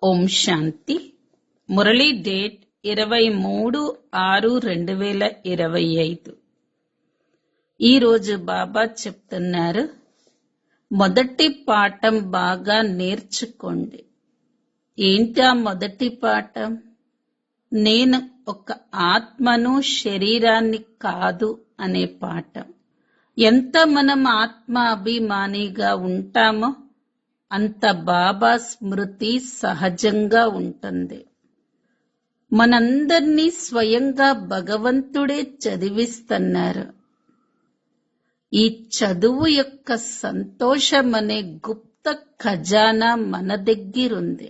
ఓం శాంతి. Murali date 23/6/2025. ఈరోజు బాబా చెప్తున్నారు, మొదటి పాఠం బాగా నేర్చుకోండి. ఏంటా మొదటి పాఠం? నేను ఒక ఆత్మను, శరీరాన్ని కాదు అనే పాఠం. ఎంత మనం ఆత్మ అభిమానిగా ఉంటామో అంత బాబా స్మృతి సహజంగా ఉంటుంది. మనందర్నీ స్వయంగా భగవంతుడే చదివిస్తున్నారు. ఈ చదువు యొక్క సంతోషమనే గుప్త ఖజానా మన దగ్గరుంది.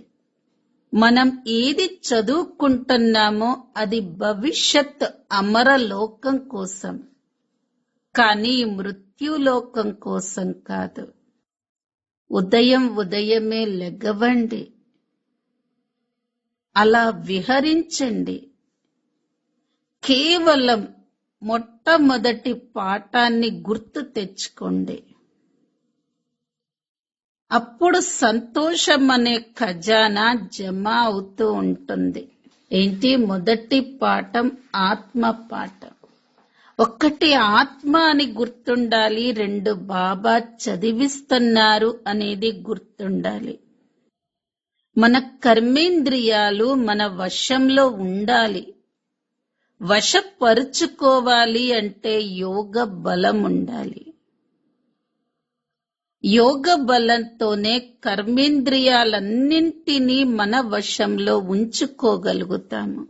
మనం ఏది చదువుకుంటున్నామో అది భవిష్యత్ అమరలోకం కోసం, కానీ మృత్యులోకం కోసం కాదు. ఉదయమే లెగవండి, అలా విహరించండి. కేవలం మొట్టమొదటి పాఠాన్ని గుర్తు తెచ్చుకోండి. అప్పుడు సంతోషం అనే ఖజానా జమ అవుతూ ఉంటుంది. ఏంటి? మొదటి పాఠం ఆత్మ పాఠం. ఒక్కటి ఆత్మ అని గుర్తుండాలి, రెండు బాబా చదివిస్తున్నారు అనేది గుర్తుండాలి. మన కర్మేంద్రియాలు మన వశంలో ఉండాలి. వశపరుచుకోవాలి అంటే యోగ బలం ఉండాలి. యోగ బలంతోనే కర్మేంద్రియాలన్నింటినీ మన వశంలో ఉంచుకోగలుగుతాము.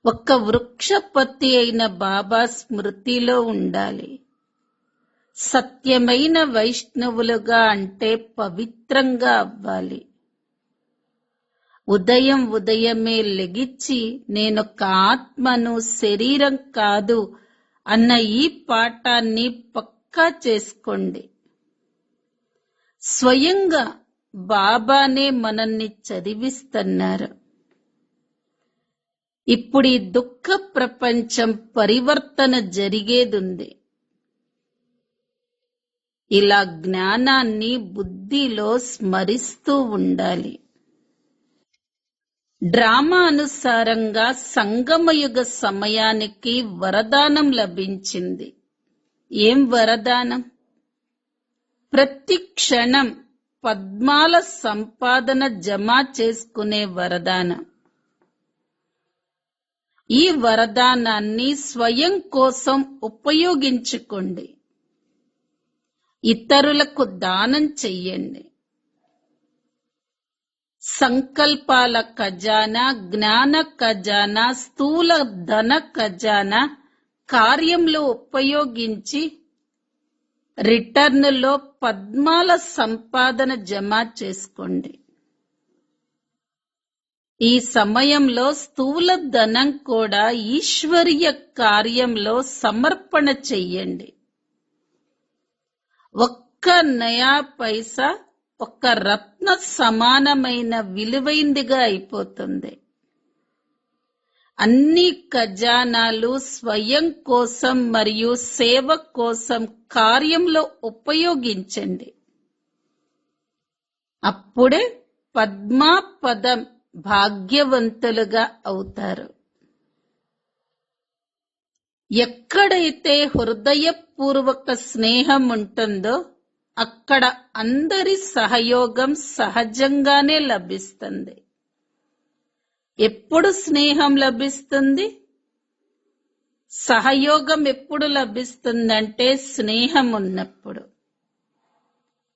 ఒక్క వృక్షపతి అయిన బాబా స్మృతిలో ఉండాలి. సత్యమైన వైష్ణవులుగా అంటే పవిత్రంగా అవ్వాలి. ఉదయమే లెగిచ్చి నేనొక ఆత్మను, శరీరం కాదు అన్న ఈ పాఠాన్ని పక్కా చేసుకోండి. స్వయంగా బాబానే మనల్ని చదివిస్తున్నారు. ఇప్పుడు ఈ దుఃఖ ప్రపంచం పరివర్తన జరిగేదుంది. ఇలా జ్ఞానాన్ని బుద్ధిలో స్మరిస్తూ ఉండాలి. డ్రామా అనుసారంగా సంగమయుగ సమయానికి వరదానం లభించింది. ఏం వరదానం? ప్రతి క్షణం పద్మాల సంపాదన జమ చేసుకునే వరదానం. ఈ వరదానాన్ని స్వయం కోసం ఉపయోగించుకోండి. ఇతరులకు దానం చెయ్యండి. సంకల్పాల ఖజానా, జ్ఞాన ఖజానా, స్థూల ధన ఖజానా కార్యంలో ఉపయోగించి రిటర్న్లో పద్మాల సంపాదన జమ చేసుకోండి. ఈ సమయంలో స్థూల ధనం కూడా ఈశ్వరీయ కార్యంలో సమర్పణ చెయ్యండి. ఒక్క నయా పైసా ఒక రత్న సమానమైన విలువైందిగా అయిపోతుంది. అన్ని ఖజానాలు స్వయం కోసం మరియు సేవ కోసం కార్యంలో ఉపయోగించండి. అప్పుడే పద్మాపదం భాగ్యవంతులుగా అవుతారు. ఎక్కడైతే హృదయపూర్వక స్నేహం ఉంటుందో అక్కడ అందరి సహయోగం సహజంగానే లభిస్తుంది. ఎప్పుడు స్నేహం లభిస్తుంది? సహయోగం ఎప్పుడు లభిస్తుందంటే స్నేహం ఉన్నప్పుడు.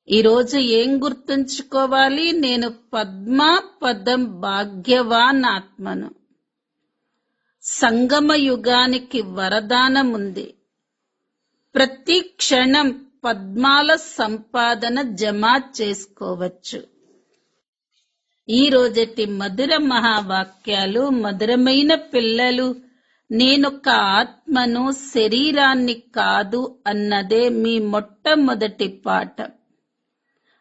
ఈరోజు ఏం గుర్తుంచుకోవాలి? నేను పద్మాపదం భాగ్యవాన్ ఆత్మను. సంగమ యుగానికి వరదానం ఉంది. ప్రతి క్షణం పద్మాల సంపాదన జమ చేసుకోవచ్చు. ఈ రోజటి మధుర మహావాక్యాలు. మధురమైన పిల్లలు, నేనొక ఆత్మను, శరీరాన్ని కాదు అన్నదే మీ మొట్టమొదటి పాఠం.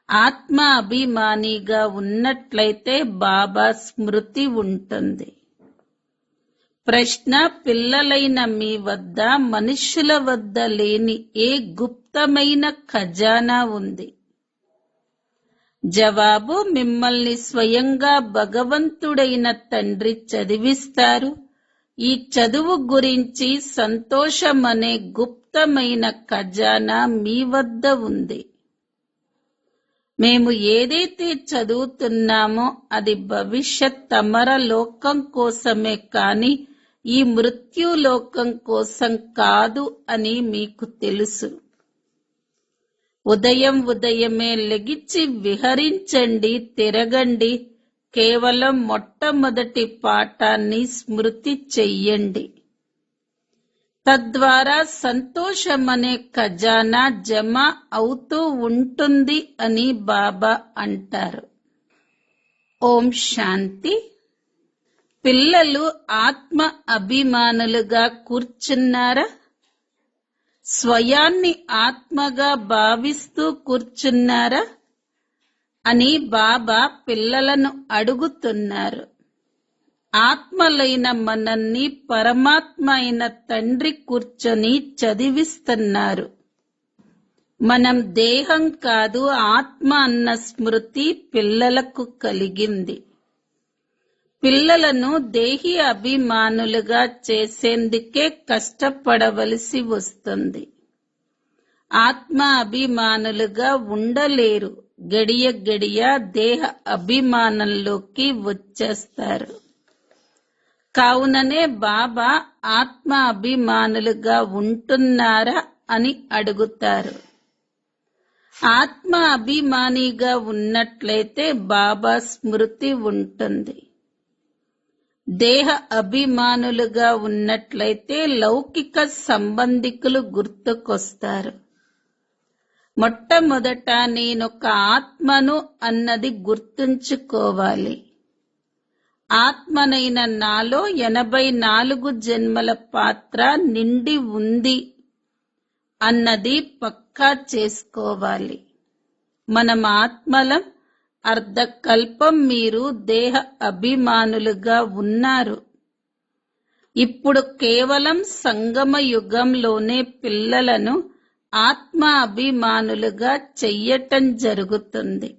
ఆత్మ అభిమానిగా ఉన్నట్లయితే బాబా స్మృతి ఉంటుంది. ప్రశ్న: పిల్లలైన మీ వద్ద, మనుషుల వద్ద లేని ఏ గుప్తమైన ఖజానా ఉంది? జవాబు: మిమ్మల్ని స్వయంగా భగవంతుడైన తండ్రి చదివిస్తారు. ఈ చదువు గురించి సంతోషమనే గుప్తమైన ఖజానా మీ వద్ద ఉంది. మేము ఏదైతే చదువుతున్నామో అది భవిష్యత్ తమర లోకం కోసమే కాని ఈ మృత్యులోకం కోసం కాదు అని మీకు తెలుసు. ఉదయమే లెగిచి విహరించండి, తిరగండి. కేవలం మొట్టమొదటి పాఠాన్ని స్మృతి చెయ్యండి. తద్వారా సంతోషమనే ఖజానా జమ అవుతూ ఉంటుంది అని బాబా అంటారు. ఓం శాంతి. పిల్లలు ఆత్మ అభిమానులుగా కూర్చున్నారా? స్వయాన్ని ఆత్మగా భావిస్తూ కూర్చున్నారా అని బాబా పిల్లలను అడుగుతున్నారు. ఆత్మలైన మనల్ని పరమాత్మ అయిన తండ్రి కూర్చొని చదివిస్తున్నారు. మనం దేహం కాదు, ఆత్మ అన్న స్మృతి పిల్లలకు కలిగింది. పిల్లలను దేహి అభిమానులుగా చేసేందుకే కష్టపడవలసి వస్తుంది. ఆత్మ అభిమానులుగా ఉండలేరు. గడియ దేహ అభిమానంలోకి వచ్చేస్తారు. కావుననే బాబా ఆత్మ అభిమానులుగా ఉంటున్నారా అని అడుగుతారు. ఆత్మ అభిమానిగా ఉన్నట్లయితే బాబా స్మృతి ఉంటుంది. దేహ అభిమానులుగా ఉన్నట్లయితే లౌకిక సంబంధికులు గుర్తుకొస్తారు. మొట్టమొదట నేనొక ఆత్మను అన్నది గుర్తుంచుకోవాలి. ఆత్మనైన నాలో 84 జన్మల పాత్ర నిండి ఉంది అన్నది పక్కా చేసుకోవాలి. మనం ఆత్మలం. అర్ధకల్పం మీరు దేహ అభిమానులుగా ఉన్నారు. ఇప్పుడు కేవలం సంగమ యుగంలోనే పిల్లలను ఆత్మ అభిమానులుగా చెయ్యటం జరుగుతుంది.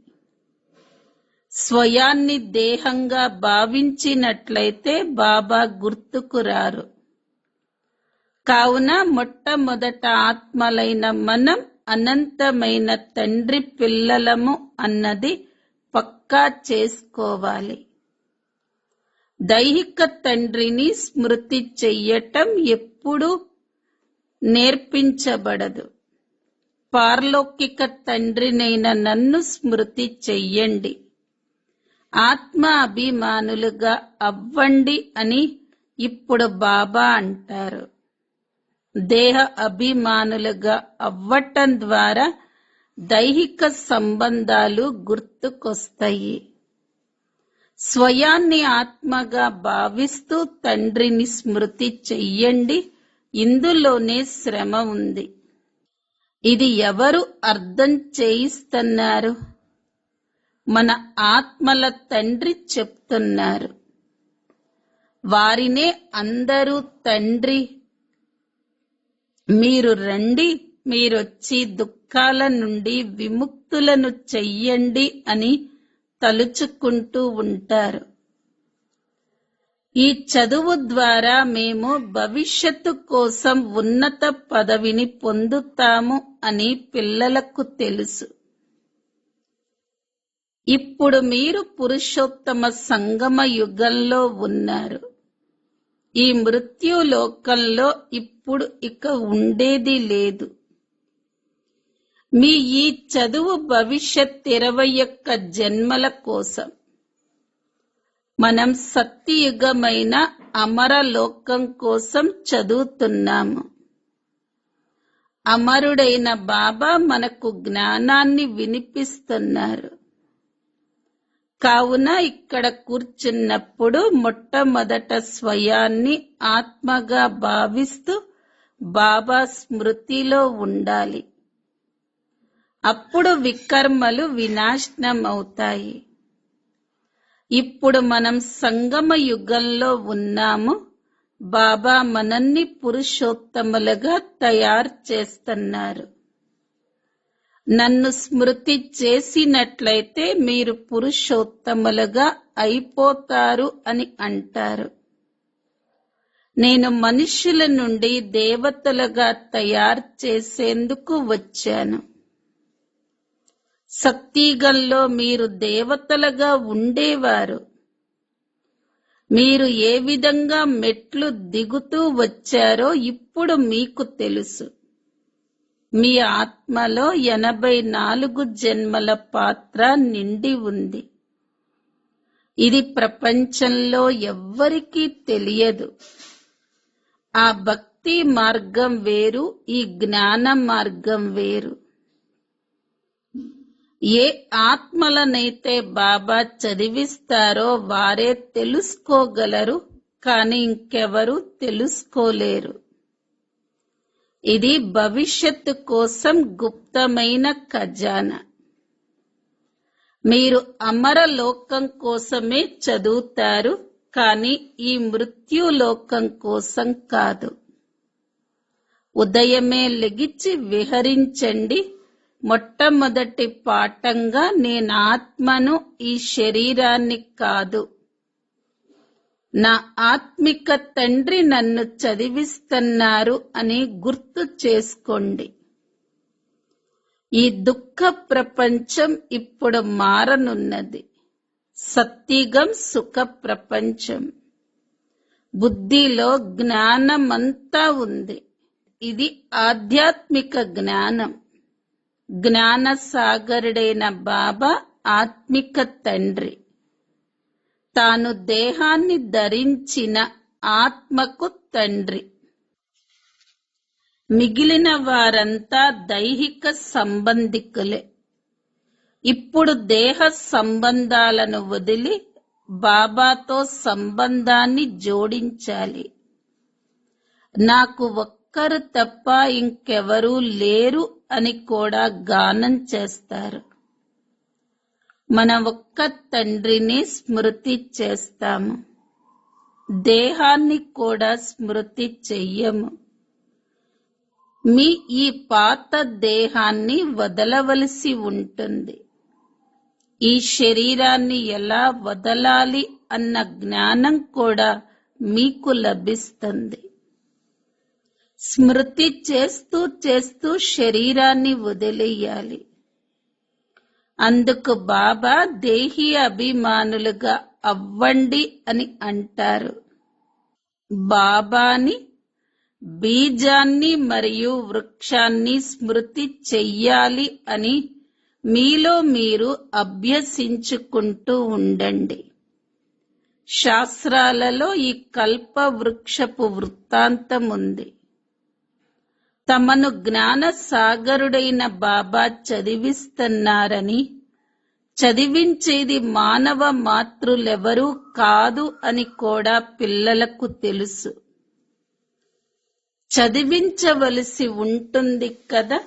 స్వయాన్ని దేహంగా భావించినట్లయితే బాబా గుర్తుకు రారు. కావున మొట్టమొదట ఆత్మలైన మనం అనంతమైన తండ్రి పిల్లలము అన్నది పక్కా చేసుకోవాలి. దైహిక తండ్రిని స్మృతి చెయ్యటం ఎప్పుడూ నేర్పించబడదు. పారలౌకిక తండ్రినైన నన్ను స్మృతి చెయ్యండి. ఆత్మ అభిమానులుగా అవ్వండి అని ఇప్పుడు బాబా అంటారు. దేహ అభిమానులుగా అవ్వటం ద్వారా దైహిక సంబంధాలు గుర్తుకొస్తాయి. స్వయాన్ని ఆత్మగా భావిస్తూ తండ్రిని స్మృతి చెయ్యండి. ఇందులోనే శ్రమ ఉంది. ఇది ఎవరు అర్థం చేయిస్తున్నారు? మన ఆత్మల తండ్రి చెప్తున్నారు. వారినే అందరూ తండ్రి, మీరు రండి, మీరొచ్చి దుఃఖాల నుండి విముక్తులను చెయ్యండి అని తలుచుకుంటూ ఉంటారు. ఈ చదువు ద్వారా మేము భవిష్యత్తు కోసం ఉన్నత పదవిని పొందుతాము అని పిల్లలకు తెలుసు. ఇప్పుడు మీరు పురుషోత్తమ సంగమ యుగంలో ఉన్నారు. ఈ మృత్యులోకంలో ఇప్పుడు ఇక ఉండేది లేదు. మీ ఈ చదువు భవిష్యత్ 21 జన్మల కోసం. మనం సత్యయుగమైన అమరలోకం కోసం చదువుతున్నాము. అమరుడైన బాబా మనకు జ్ఞానాన్ని వినిపిస్తున్నారు. కావున ఇక్కడ కూర్చున్నప్పుడు మొట్టమొదట స్వయాన్ని ఆత్మగా భావిస్తూ బాబా స్మృతిలో ఉండాలి. అప్పుడు వికర్మలు వినాశనం అవుతాయి. ఇప్పుడు మనం సంగమ యుగంలో ఉన్నాము. బాబా మనల్ని పురుషోత్తములుగా తయారు చేస్తున్నారు. నన్ను స్మృతి చేసినట్లయితే మీరు పురుషోత్తములుగా అయిపోతారు అని అంటారు. నేను మనుషుల నుండి దేవతలుగా తయారు చేసేందుకు వచ్చాను. సత్యుగంలో మీరు దేవతలుగా ఉండేవారు. మీరు ఏ విధంగా మెట్లు దిగుతూ వచ్చారో ఇప్పుడు మీకు తెలుసు. మీ ఆత్మలో 84 జన్మల పాత్ర నిండి ఉంది. ఇది ప్రపంచంలో ఎవ్వరికీ తెలియదు. ఆ భక్తి మార్గం వేరు, ఈ జ్ఞాన మార్గం వేరు. ఏ ఆత్మలనైతే బాబా చదివిస్తారో వారే తెలుసుకోగలరు, కానీ ఇంకెవరూ తెలుసుకోలేరు. ఇది భవిష్యత్తు కోసం గుప్తమైన ఖజానా. మీరు అమరలోకం కోసమే చదువుతారు, కానీ ఈ మృత్యులోకం కోసం కాదు. ఉదయమే లెగిచి విహరించండి. మొట్టమొదటి పాఠంగా నేను ఆత్మను, ఈ శరీరాన్ని కాదు. నా ఆత్మిక తండ్రి నన్ను చదివిస్తున్నారు అని గుర్తు చేసుకోండి. ఈ దుఃఖ ప్రపంచం ఇప్పుడు మారనున్నది. సత్యుగం సుఖ ప్రపంచం. బుద్ధిలో జ్ఞానమంతా ఉంది. ఇది ఆధ్యాత్మిక జ్ఞానం. జ్ఞాన సాగరుడైన బాబా ఆత్మిక తండ్రి. తాను దేహాన్ని ధరించిన ఆత్మకు తండ్రి. మిగిలిన వారంతా దైహిక సంబంధికులే. ఇప్పుడు దేహ సంబంధాలను వదిలి బాబాతో సంబంధాన్ని జోడించాలి. నాకు ఒక్కరు తప్ప ఇంకెవరూ లేరు అని కూడా గానం చేస్తారు. మన ఒక్క తండ్రిని స్మృతి చేస్తాము. దేహాన్ని కూడా స్మృతి చెయ్యము. మీ ఈ పాత దేహాన్ని వదలవలసి ఉంటుంది. ఈ శరీరాన్ని ఎలా వదలాలి అన్న జ్ఞానం కూడా మీకు లభిస్తుంది. స్మృతి చేస్తూ చేస్తూ శరీరాన్ని వదిలేయాలి. అందుకు బాబా దేహీ అభిమానులుగా అవ్వండి అని అంటారు. బాబాని, బీజాన్ని మరియు వృక్షాన్ని స్మృతి చెయ్యాలి అని మీలో మీరు అభ్యసించుకుంటూ ఉండండి. శాస్త్రాలలో ఈ కల్ప వృక్షపు వృత్తాంతం ఉంది. తమను జ్ఞాన సాగరుడైన బాబా చదివిస్తున్నారని, చదివించేది మానవ మాతృలెవరూ కాదు అని కూడా పిల్లలకు తెలుసు. చదివించవలసి ఉంటుంది కదా.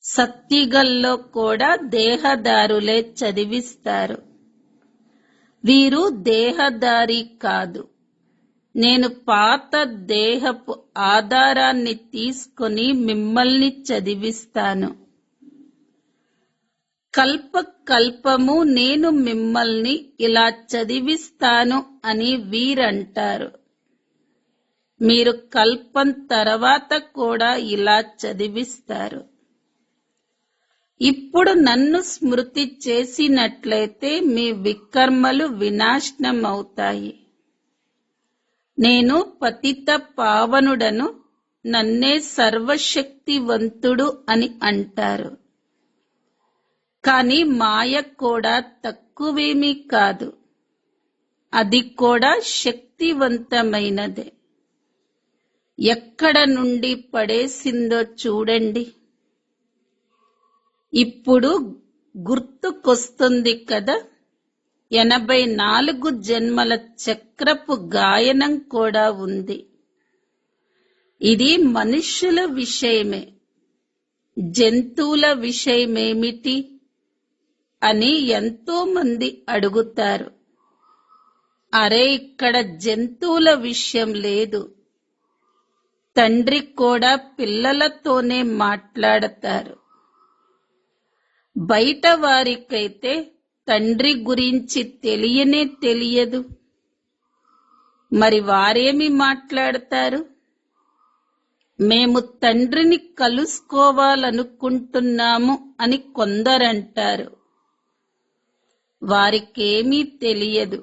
సత్యుగంలో కూడా దేహదారులే చదివిస్తారు. వీరు దేహదారి కాదు. నేను పాత దేహపు ఆధారాన్ని తీసుకొని మిమ్మల్ని చదివిస్తాను. కల్ప కల్పము నేను మిమ్మల్ని ఇలా చదివిస్తాను అని వీరంటారు. మీరు కల్పం తర్వాత కూడా ఇలా చదివిస్తారు. ఇప్పుడు నన్ను స్మృతి చేసినట్లయితే మీ వికర్మలు వినాశనం అవుతాయి. నేను పతిత పావనుడను, నన్నే సర్వశక్తివంతుడు అని అంటారు. కాని మాయ కూడా తక్కువేమీ కాదు. అది కూడా శక్తివంతమైనదే. ఎక్కడ నుండి పడేసిందో చూడండి. ఇప్పుడు గుర్తుకొస్తుంది కదా. 84 జన్మల చక్రపు గాయనం కూడా ఉంది. ఇది మనుష్యుల విషయమే. జంతువుల విషయమేమిటి అని ఎంతో మంది అడుగుతారు. అరే, ఇక్కడ జంతువుల విషయం లేదు. తండ్రి కూడా పిల్లలతోనే మాట్లాడతారు. బయట వారికైతే తండ్రి గురించి తెలియనే తెలియదు. మరి వారేమి మాట్లాడతారు? మేము తండ్రిని కలుసుకోవాలనుకుంటున్నాము అని కొందరంటారు. వారికేమీ తెలియదు.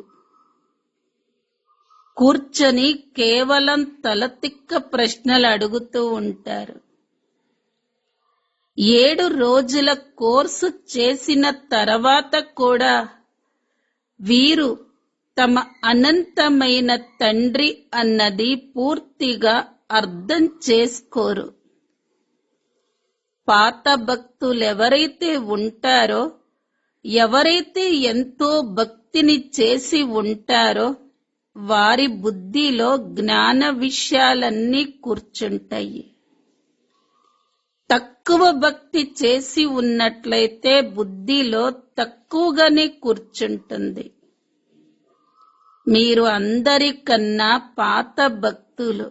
కూర్చొని కేవలం తలతిక్క ప్రశ్నలు అడుగుతూ ఉంటారు. 7 రోజుల కోర్సు చేసిన తర్వాత కూడా వీరు తమ అనంతమైన తండ్రి అన్నది పూర్తిగా అర్థం చేసుకోరు. పాత భక్తులెవరైతే ఉంటారో, ఎవరైతే ఎంతో భక్తిని చేసి ఉంటారో, వారి బుద్ధిలో జ్ఞాన విషయాలన్నీ కూర్చుంటాయి. తక్కువ భక్తి చేసి ఉన్నట్లయితే బుద్ధిలో తక్కువగానే కూర్చుంటుంది. మీరు అందరికన్నా పాత భక్తులు.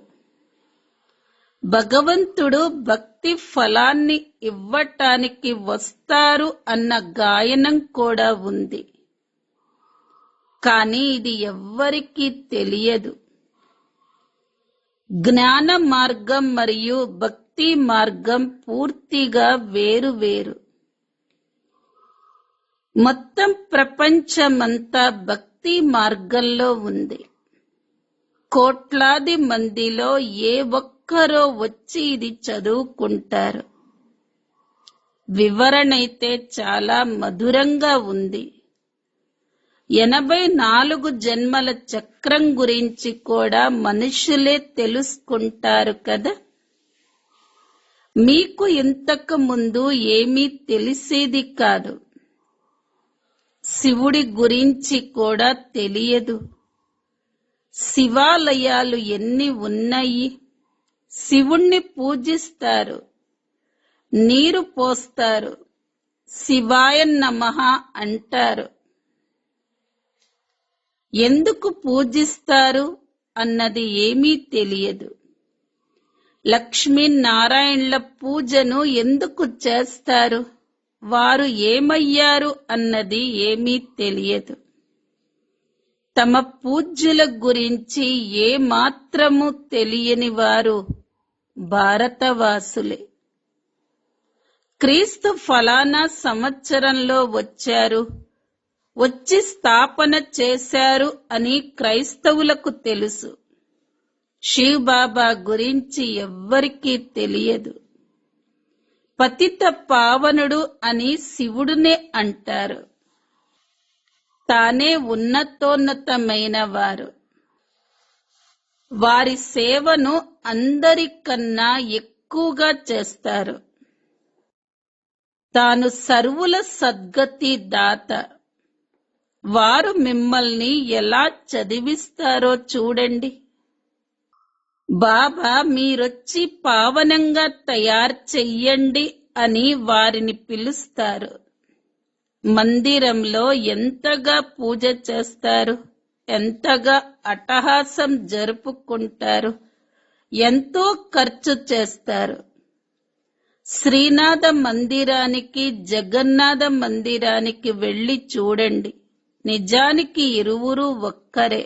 భగవంతుడు భక్తి ఫలాన్ని ఇవ్వటానికి వస్తారు అన్న గాయనం కూడా ఉంది. కానీ ఇది ఎవ్వరికీ తెలియదు. జ్ఞాన మార్గం మరియు భక్తి మార్గం పూర్తిగా వేరు వేరు. మొత్తం ప్రపంచమంతా భక్తి మార్గంలో ఉంది. కోట్లాది మందిలో ఏ ఒక్కరో వచ్చి ఇది చదువుకుంటారు. వివరణైతే చాలా మధురంగా ఉంది. 84 జన్మల చక్రం గురించి కూడా మనుషులే తెలుసుకుంటారు కదా. మీకు ఇంతకు ముందు ఏమీ తెలిసేది కాదు. శివుడి గురించి కూడా తెలియదు. శివాలయాలు ఎన్ని ఉన్నాయి? శివుణ్ణి పూజిస్తారు, నీరు పోస్తారు, శివాయ నమః అంటారు. ఎందుకు పూజిస్తారు అన్నది ఏమీ తెలియదు. లక్ష్మీనారాయణుల పూజను ఎందుకు చేస్తారు? వారు ఏమయ్యారు అన్నది ఏమీ తెలియదు. తమ పూజ్యుల గురించి ఏ మాత్రము తెలియని వారు భారతవాసులే. క్రీస్తు ఫలానా సంవత్సరంలో వచ్చారు, వచ్చి స్థాపన చేశారు అని క్రైస్తవులకు తెలుసు. శివ్ బాబా గురించి ఎవ్వరికీ తెలియదు. పతిత పావనుడు అని శివుడునే అంటారు. తానే ఉన్నతోన్నతమైన వారు. వారి సేవను అందరికన్నా ఎక్కువగా చేస్తారు. తాను సర్వుల సద్గతి దాత. వారు మిమ్మల్ని ఎలా చదివిస్తారో చూడండి. బాబా మీరొచ్చి పావనంగా తయారు చెయ్యండి అని వారిని పిలుస్తారు. మందిరంలో ఎంతగా పూజ చేస్తారు, ఎంతగా అట్టహాసం జరుపుకుంటారు, ఎంతో ఖర్చు చేస్తారు. శ్రీనాథ మందిరానికి, జగన్నాథ మందిరానికి వెళ్లి చూడండి. నిజానికి ఇరువురు ఒక్కరే.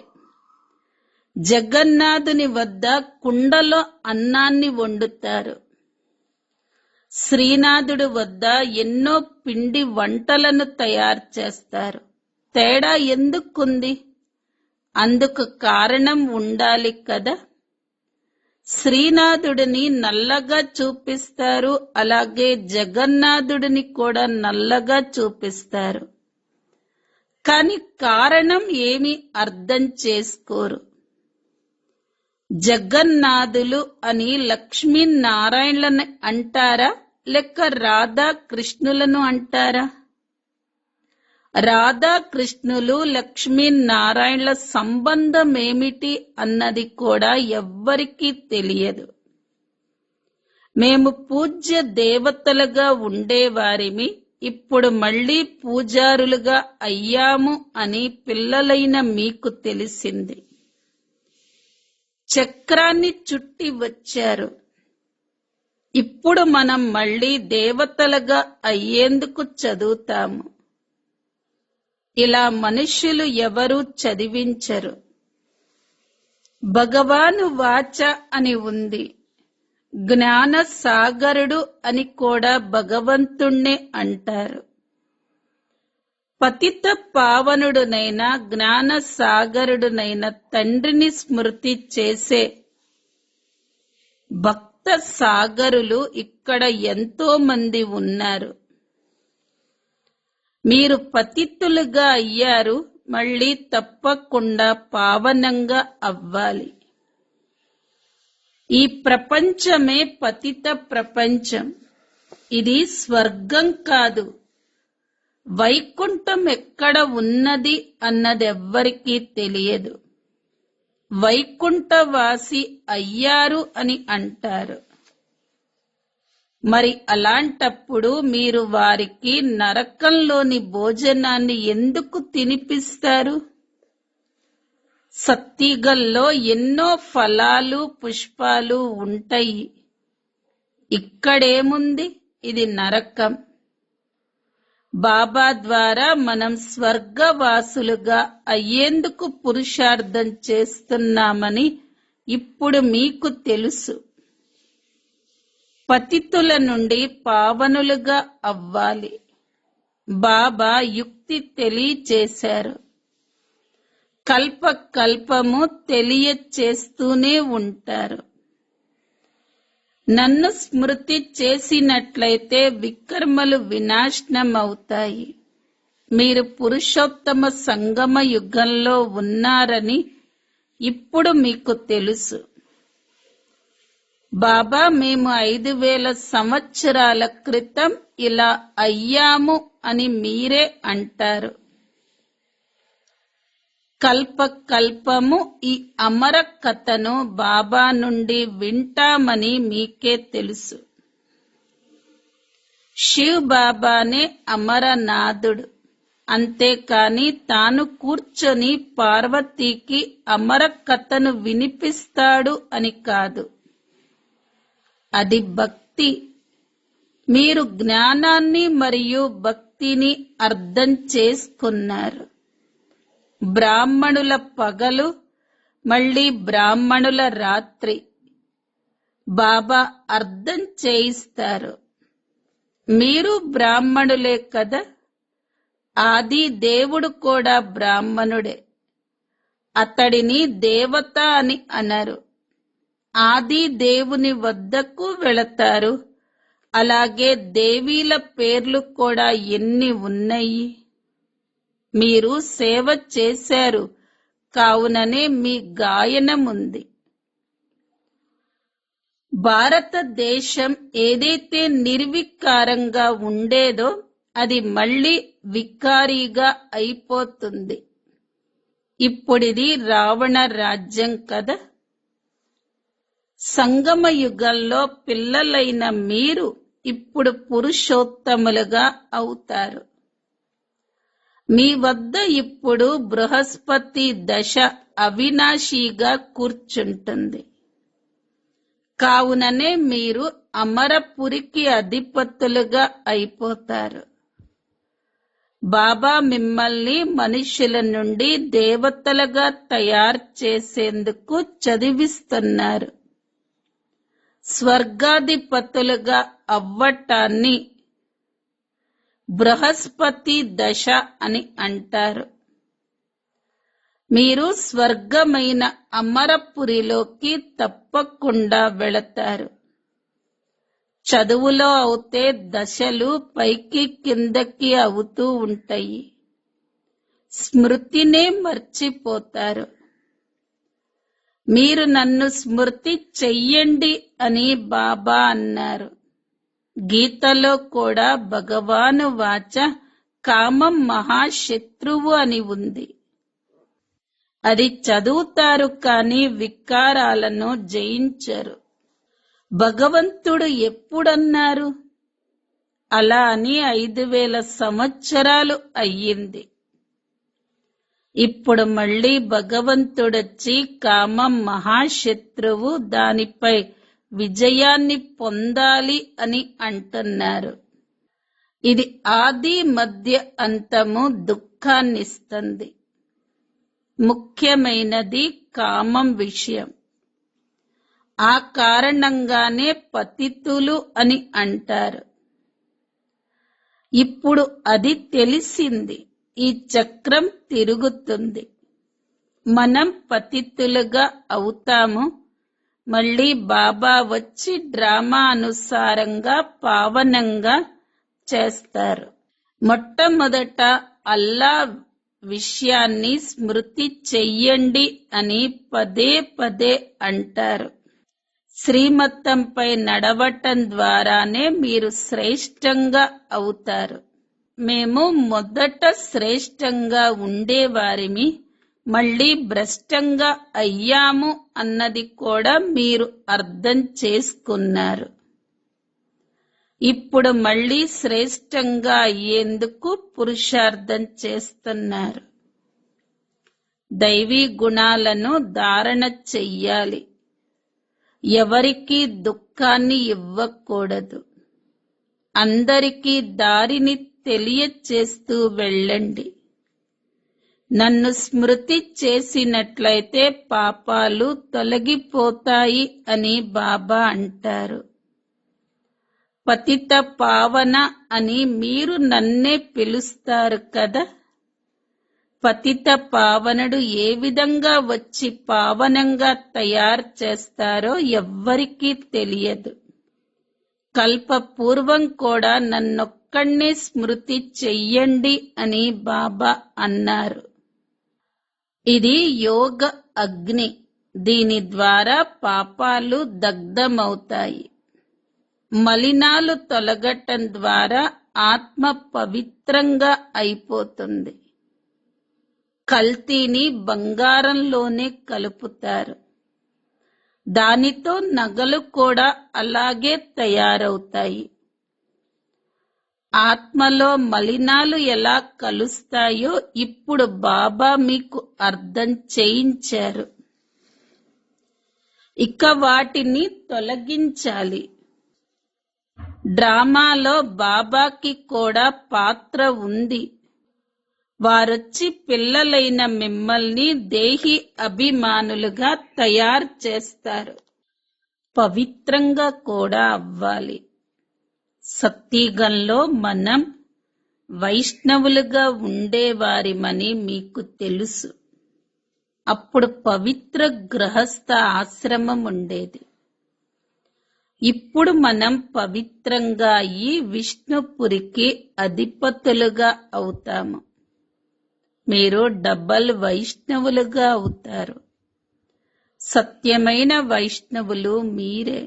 జగన్నాథుని వద్ద కుండలో అన్నాన్ని వండుతారు. శ్రీనాథుడి వద్ద ఎన్నో పిండి వంటలను తయారు చేస్తారు. తేడా ఎందుకుంది? అందుకు కారణం ఉండాలి కదా. శ్రీనాథుడిని నల్లగా చూపిస్తారు, అలాగే జగన్నాథుడిని కూడా నల్లగా చూపిస్తారు. కాని కారణం ఏమి అర్థం చేసుకోరు. జగన్నాథులు అని లక్ష్మీనారాయణులను అంటారా, లేక రాధాకృష్ణులను అంటారా? రాధాకృష్ణులు లక్ష్మీనారాయణుల సంబంధం ఏమిటి అన్నది కూడా ఎవ్వరికీ తెలియదు. మేము పూజ్య దేవతలుగా ఉండేవారిమి, ఇప్పుడు మళ్లీ పూజారులుగా అయ్యాము అని పిల్లలైన మీకు తెలిసింది. చక్రాన్ని చుట్టి వచ్చారు. ఇప్పుడు మనం మళ్ళీ దేవతలుగా అయ్యేందుకు చదువుతాము. ఇలా మనుష్యులు ఎవరూ చదివించరు. భగవాను వాచ అని ఉంది. జ్ఞాన సాగరుడు అని కూడా భగవంతుణ్ణే అంటారు. పతిత పావనుడునైన జ్ఞాన సాగరుడునైన తండ్రిని స్మృతి చేసే భక్త సాగరులు ఇక్కడ ఎంతో మంది ఉన్నారు. మీరు పతితులుగా అయ్యారు, మళ్ళీ తప్పకుండా పావనంగా అవ్వాలి. ఈ ప్రపంచమే పతిత ప్రపంచం. ఇది స్వర్గం కాదు. వైకుంఠం ఎక్కడ ఉన్నది అన్నదెవ్వరికీ తెలియదు. వైకుంఠవాసి అయ్యారు అని అంటారు. మరి అలాంటప్పుడు మీరు వారికి నరకంలోని భోజనాన్ని ఎందుకు తినిపిస్తారు? సత్తిగల్లో ఎన్నో ఫలాలు పుష్పాలు ఉంటాయి. ఇక్కడేముంది? ఇది నరకం. బాబా ద్వారా మనం స్వర్గవాసులుగా అయ్యేందుకు పురుషార్థం చేస్తున్నామని ఇప్పుడు మీకు తెలుసు. పతితుల నుండి పావనులుగా అవ్వాలి. బాబా యుక్తి తెలియచేశారు. కల్ప కల్పము తెలియచేస్తూనే ఉంటారు. నన్ను స్మృతి చేసినట్లయితే వికర్మలు వినాశనమవుతాయి. మీరు పురుషోత్తమ సంగమ యుగంలో ఉన్నారని ఇప్పుడు మీకు తెలుసు. బాబా మేము 5000 సంవత్సరాల క్రితం ఇలా అయ్యాము అని మీరే అంటారు. కల్ప కల్పము ఈ అమర కథను బాబా నుండి వింటామని మీకే తెలుసు. శివ్ బాబానే అమరనాథుడు. అంతేకాని తాను కూర్చొని పార్వతీకి అమర కథను వినిపిస్తాడు అని కాదు. అది భక్తి. మీరు జ్ఞానాన్ని మరియు భక్తిని అర్థం చేసుకున్నారు. బ్రాహ్మణుల పగలు, మళ్ళీ బ్రాహ్మణుల రాత్రి. బాబా అర్థం చేయిస్తారు. మీరు బ్రాహ్మణులే కదా. ఆది దేవుడు కూడా బ్రాహ్మణుడే. అతడిని దేవత అని అనరు. ఆది దేవుని వద్దకు వెళతారు. అలాగే దేవీల పేర్లు కూడా ఎన్ని ఉన్నాయి. మీరు సేవ చేశారు కావుననే మీ గాయనముంది. భారతదేశం ఏదైతే నిర్వికారంగా ఉండేదో అది మళ్ళీ వికారీగా అయిపోతుంది. ఇప్పుడిది రావణ రాజ్యం కదా. సంగమ యుగంలో పిల్లలైన మీరు ఇప్పుడు పురుషోత్తములుగా అవుతారు. మీ వద్ద ఇప్పుడు బృహస్పతి దశ అవినాశిగా కూర్చుంటుంది. కావుననే మీరు అమరపురికి అధిపతులుగా అయిపోతారు. బాబా మిమ్మల్ని మనుషుల నుండి దేవతలుగా తయారు చేసేందుకు చదివిస్తున్నారు. స్వర్గాధిపతులుగా అవ్వటాన్ని బృహస్పతి దశ అని అంటారు. మీరు స్వర్గమైన అమరపురిలోకి తప్పకుండా వెళతారు. చదువులో అవుతే దశలు పైకి కిందకి అవుతూ ఉంటాయి. స్మృతినే మర్చిపోతారు. మీరు నన్ను స్మృతి చెయ్యండి అని బాబా అన్నారు. గీతలో కూడా భగవాను వాచ కామం మహాశత్రువు అని ఉంది. అది చదువుతారు కానీ వికారాలను జయించరు. భగవంతుడు ఎప్పుడన్నారు? అలా అని 5000 సంవత్సరాలు అయ్యింది. ఇప్పుడు మళ్ళీ భగవంతుడొచ్చి కామం మహాశత్రువు, దానిపై విజయాన్ని పొందాలి అని అంటున్నారు. ఇది ఆది మధ్య అంతము దుఃఖాన్నిస్తుంది. ముఖ్యమైనది కామం విషయం. ఆ కారణంగానే పతితులు అని అంటారు. ఇప్పుడు అది తెలిసింది. ఈ చక్రం తిరుగుతుంది. మనం పతితులుగా అవుతాము. మళ్ళీ బాబా వచ్చి డ్రామా అనుసారంగా పావనంగా చేస్తారు. మొట్టమొదట అల్లా విషయాన్ని స్మృతి చెయ్యండి అని పదే పదే అంటారు. శ్రీమతంపై నడవటం ద్వారానే మీరు శ్రేష్టంగా అవుతారు. మేము మొదట శ్రేష్టంగా ఉండేవారిమి, మళ్ళీ భ్రష్టంగా అయ్యాము అన్నది కూడా మీరు అర్థం చేసుకున్నారు. ఇప్పుడు మళ్ళీ శ్రేష్టంగా అయ్యేందుకు పురుషార్థం చేస్తున్నారు. దైవీ గుణాలను ధారణ చెయ్యాలి. ఎవరికీ దుఃఖాన్ని ఇవ్వకూడదు. అందరికీ దారిని తెలియచేస్తూ వెళ్ళండి. నన్ను స్మృతి చేసినట్లయితే పాపాలు తొలగిపోతాయి అని బాబా అంటారు. పతిత పావన అని మీరు నన్నే పిలుస్తారు కదా. పతిత పావనుడు ఏ విధంగా వచ్చి పావనంగా తయారు చేస్తారో ఎవ్వరికీ తెలియదు. కల్పపూర్వం కూడా నన్నొక్కడే స్మృతి చెయ్యండి అని బాబా అన్నారు. ఇది యోగ అగ్ని. దీని ద్వారా పాపాలు దగ్ధమవుతాయి. మలినాలు తొలగటం ద్వారా ఆత్మ పవిత్రంగా అయిపోతుంది. కల్తీని బంగారంలోనే కలుపుతారు. దానితో నగలు కూడా అలాగే తయారవుతాయి. ఆత్మలో మలినాలు ఎలా కలుస్తాయో ఇప్పుడు బాబా మీకు అర్థం చేయించారు. ఇక వాటిని తొలగించాలి. డ్రామాలో బాబాకి కూడా పాత్ర ఉంది. వారొచ్చి పిల్లలైన మిమ్మల్ని దేహి అభిమానులుగా తయారు చేస్తారు. పవిత్రంగా కూడా అవ్వాలి. సత్యుగంలో మనం వైష్ణవులుగా ఉండేవారిమని మీకు తెలుసు. అప్పుడు పవిత్ర గృహస్థ ఆశ్రమం ఉండేది. ఇప్పుడు మనం పవిత్రంగా అయ్యి విష్ణుపురికి అధిపతులుగా అవుతాము. మీరు డబల్ వైష్ణవులుగా అవుతారు. సత్యమైన వైష్ణవులు మీరే.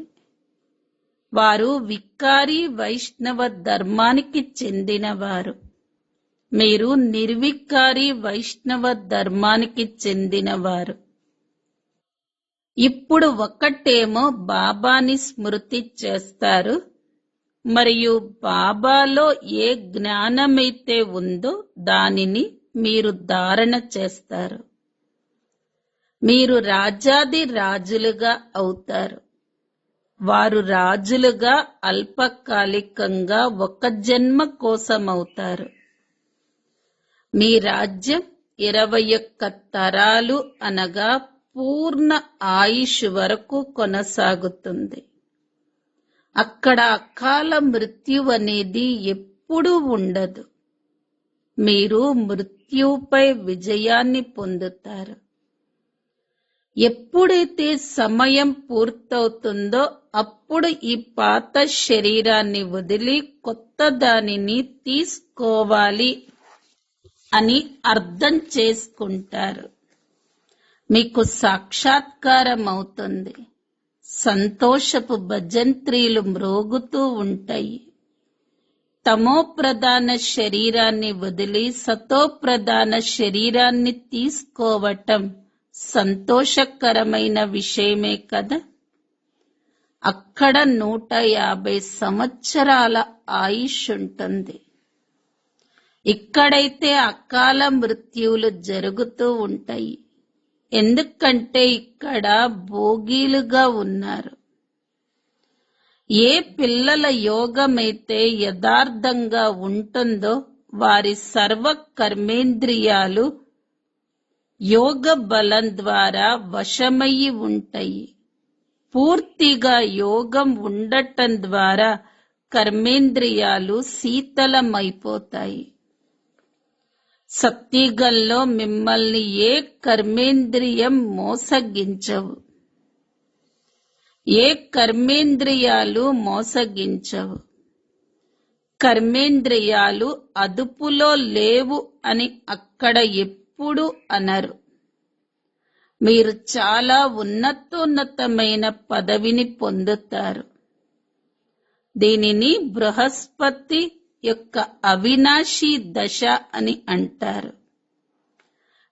వారు వికారి వైష్ణవ ధర్మానికి చెందినవారు. మీరు నిర్వికారి వైష్ణవ ధర్మానికి చెందినవారు. ఇప్పుడు ఒకటేమో బాబాని స్మృతి చేస్తారు, మరియు బాబాలో ఏ జ్ఞానమైతే ఉందో దానిని మీరు ధారణ చేస్తారు. మీరు రాజాది రాజులుగా అవుతారు. వారు రాజులుగా అల్పకాలికంగా ఒక జన్మ కోసం అవుతారు. మీ రాజ్యం 21 తరాలు అనగా పూర్ణ ఆయుష్ వరకు కొనసాగుతుంది. అక్కడ అకాల మృత్యు అనేది ఎప్పుడూ ఉండదు. మీరు మృత్యుపై విజయాన్ని పొందుతారు. ఎప్పుడైతే సమయం పూర్తవుతుందో అప్పుడు ఈ పాత శరీరాన్ని వదిలి కొత్త దానిని తీసుకోవాలి అని అర్థం చేసుకుంటారు. మీకు సాక్షాత్కారం అవుతుంది. సంతోషపు భజంత్రీలు మ్రోగుతూ ఉంటాయి. తమో ప్రధాన శరీరాన్ని వదిలి సతో ప్రధాన శరీరాన్ని తీసుకోవటం సంతోషకరమైన విషయమే కదా. అక్కడ 150 సంవత్సరాల ఆయుష్ ఉంటుంది. ఇక్కడైతే అకాల మృత్యువులు జరుగుతూ ఉంటాయి. ఎందుకంటే ఇక్కడ భోగీలుగా ఉన్నారు. ఏ పిల్లల యోగమైతే యథార్థంగా ఉంటుందో వారి సర్వ కర్మేంద్రియాలు యోగ బలం ద్వారా వశమయ్యి ఉంటాయి. పూర్తిగా యోగం ఉండటం ద్వారా కర్మేంద్రియాలు శీతలమైపోతాయి. సత్యుగంలో మిమ్మల్ని ఏ కర్మేంద్రియం మోసగించవు. ఏ కర్మేంద్రియాలు మోసగించవు. కర్మేంద్రియాలు అదుపులో లేవు అని అక్కడ ఎప్పుడూ అనరు. మీరు చాలా ఉన్నతోన్నతమైన పదవిని పొందుతారు. దీనిని బృహస్పతి యొక్క అవినాశి దశ అని అంటారు.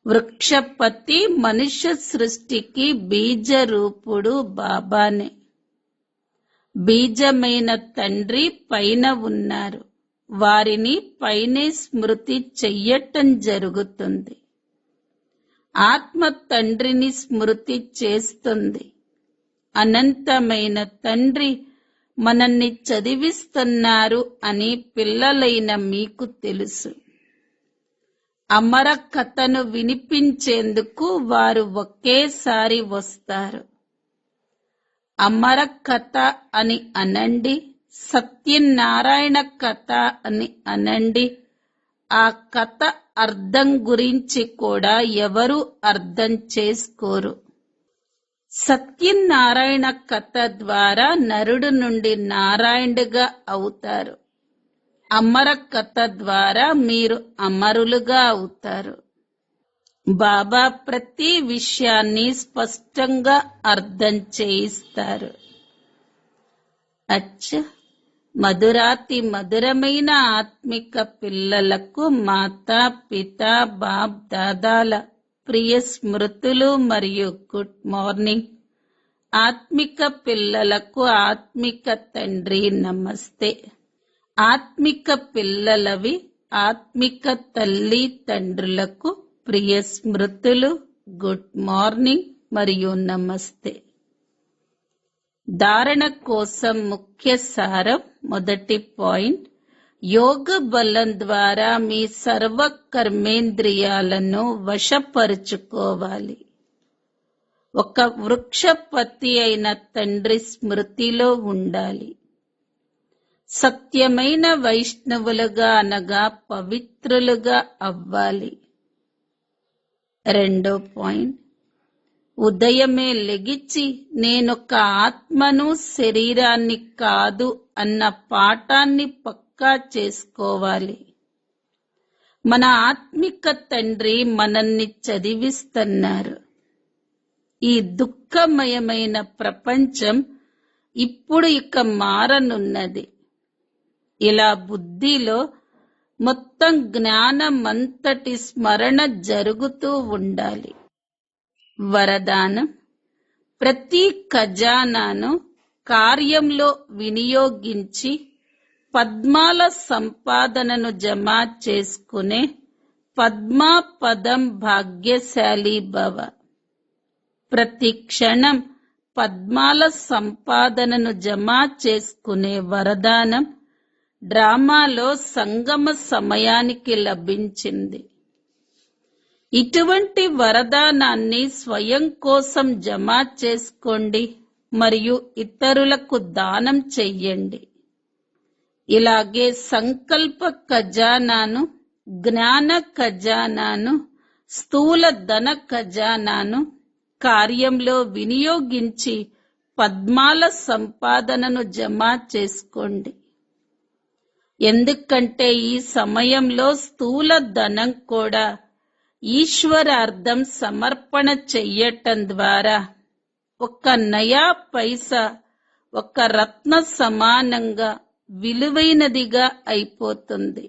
వృక్షపతి మనుష్య సృష్టికి బీజ రూపుడు బాబానే. బీజమైన తండ్రి పైన ఉన్నారు. వారిని పైనే స్మృతి చెయ్యటం జరుగుతుంది. ఆత్మ తండ్రిని స్మృతి చేస్తుంది. అనంతమైన తండ్రి మనల్ని చదివిస్తున్నారు అని పిల్లలైన మీకు తెలుసు. అమర కథను వినిపించేందుకు వారు ఒకేసారి వస్తారు. అమర కథ అని అనండి, సత్యనారాయణ కథ అని అనండి. ఆ కథ అర్థం గురించి కూడా ఎవరు అర్థం చేసుకోరు. సత్యనారాయణ కథ ద్వారా నరుడు నుండి నారాయణుడిగా అవుతారు. అమర కథ ద్వారా మీరు అమరులుగా అవుతారు. బాబా ప్రతి విషయాన్ని స్పష్టంగా అర్థం చేయిస్తారు. మధురాతి మధురమైన ఆత్మిక పిల్లలకు మాతా పిత బాప్ దాదాల ప్రియ స్మృతులు మరియు గుడ్ మార్నింగ్. ఆత్మిక పిల్లలకు ఆత్మిక తండ్రి నమస్తే. ఆత్మిక పిల్లలవి ఆత్మిక తల్లి తండ్రులకు ప్రియ స్మృతులు, గుడ్ మార్నింగ్ మరియు నమస్తే. ధారణ కోసం ముఖ్య సారం. మొదటి పాయింట్, యోగ బలం ద్వారా మీ సర్వ కర్మేంద్రియాలను వశపరుచుకోవాలి. ఒక వృక్షపతి అయిన తండ్రి స్మృతిలో ఉండాలి. సత్యమైన వైష్ణవులుగా అనగా పవిత్రులుగా అవ్వాలి. రెండో పాయింట్, ఉదయమే లెగిచి నేనొక ఆత్మను శరీరాన్ని కాదు అన్న పాఠాన్ని పక్కా చేసుకోవాలి. మన ఆత్మిక తండ్రి మనల్ని చదివిస్తున్నారు. ఈ దుఃఖమయమైన ప్రపంచం ఇప్పుడు ఇక మారనున్నది. ఇలా బుద్ధిలో మొత్తం జ్ఞానమంతటి స్మరణ జరుగుతూ ఉండాలి. వరదానం, ప్రతి ఖజానాను కార్యంలో వినియోగించి పద్మాల సంపాదనను జమ చేసుకునే పద్మా పదం భాగ్యశాలి భవ. ప్రతి క్షణం పద్మాల సంపాదనను జమ చేసుకునే వరదానం డ్రామాలో సంగమ సమయానికి లభించింది. ఇటువంటి వరదానాన్ని స్వయం కోసం జమ చేసుకోండి మరియు ఇతరులకు దానం చెయ్యండి. ఇలాగే సంకల్ప ఖజానాను, జ్ఞాన ఖజానాను, స్థూల ధన ఖజానాను కార్యంలో వినియోగించి పద్మాల సంపాదనను జమ చేసుకోండి. ఎందుకంటే ఈ సమయంలో స్థూల ధనం కూడా ఈశ్వరార్థం సమర్పణ చెయ్యటం ద్వారా ఒక్క నయా పైసా ఒక రత్న సమానంగా విలువైనదిగా అయిపోతుంది.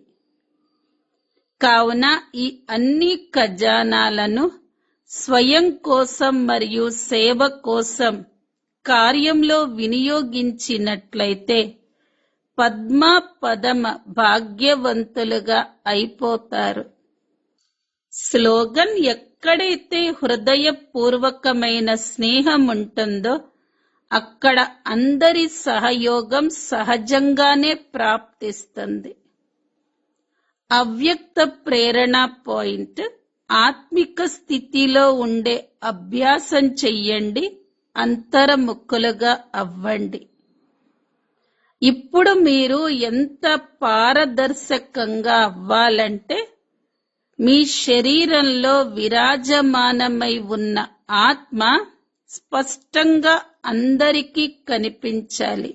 కావున ఈ అన్ని ఖజానాలను స్వయం కోసం మరియు సేవ కోసం కార్యంలో వినియోగించినట్లయితే పద్మ పదమ భాగ్యవంతులుగా అయిపోతారు. స్లోగన్, ఎక్కడైతే హృదయపూర్వకమైన స్నేహం ఉంటుందో అక్కడ అందరి సహయోగం సహజంగానే ప్రాప్తిస్తుంది. అవ్యక్త ప్రేరణ పాయింట్: ఆత్మిక స్థితిలో ఉండే అభ్యాసం చెయ్యండి, అంతర్ముఖులుగా అవ్వండి. ఇప్పుడు మీరు ఎంత పారదర్శకంగా అవ్వాలంటే మీ శరీరంలో విరాజమానమై ఉన్న ఆత్మ స్పష్టంగా అందరికీ కనిపించాలి.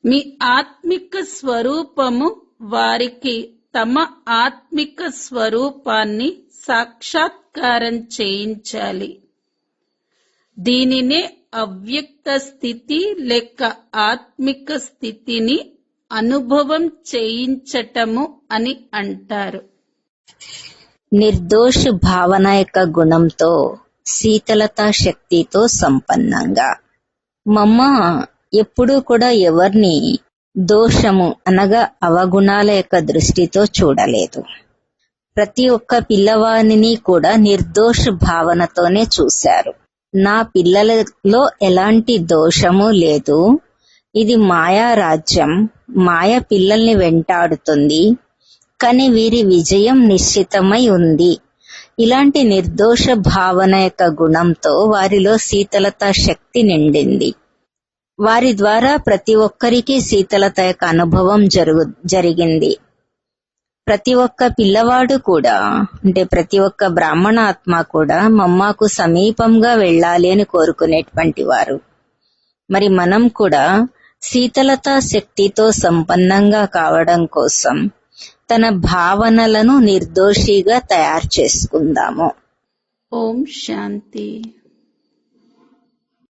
మీ ఆత్మిక స్వరూపము వారికి తమ ఆత్మిక స్వరూపాన్ని సాక్షాత్కారం చేయించాలి. దీనినే అవ్యక్త స్థితి లేక ఆత్మిక స్థితిని అనుభవం చేయించటము అని అంటారు. నిర్దోష భావన యొక్క గుణంతో శీతలత శక్తితో సంపన్నంగా. మమ్మ ఎప్పుడూ కూడా ఎవరిని దోషము అనగా అవగుణాల యొక్క దృష్టితో చూడలేదు. ప్రతి ఒక్క పిల్లవాడిని కూడా నిర్దోష భావనతోనే చూశారు. నా పిల్లలలో ఎలాంటి దోషము లేదు. ఇది మాయా రాజ్యం, మాయ పిల్లల్ని వెంటాడుతుంది, కానీ వీరి విజయం నిశ్చితమై ఉంది. ఇలాంటి నిర్దోష భావన యొక్క గుణంతో వారిలో శీతలత శక్తి నిండింది. వారి ద్వారా ప్రతి ఒక్కరికి శీతలత యొక్క అనుభవం జరిగింది. ప్రతి ఒక్క పిల్లవాడు కూడా, అంటే ప్రతి ఒక్క బ్రాహ్మణ ఆత్మ కూడా మమ్మకు సమీపంగా వెళ్ళాలి అని కోరుకునేటువంటి వారు. మరి మనం కూడా శీతలత శక్తితో సంపన్నంగా కావడం కోసం తన భావనలను నిర్దోషిగా తయారు చేసుకుందాము. ఓం శాంతి.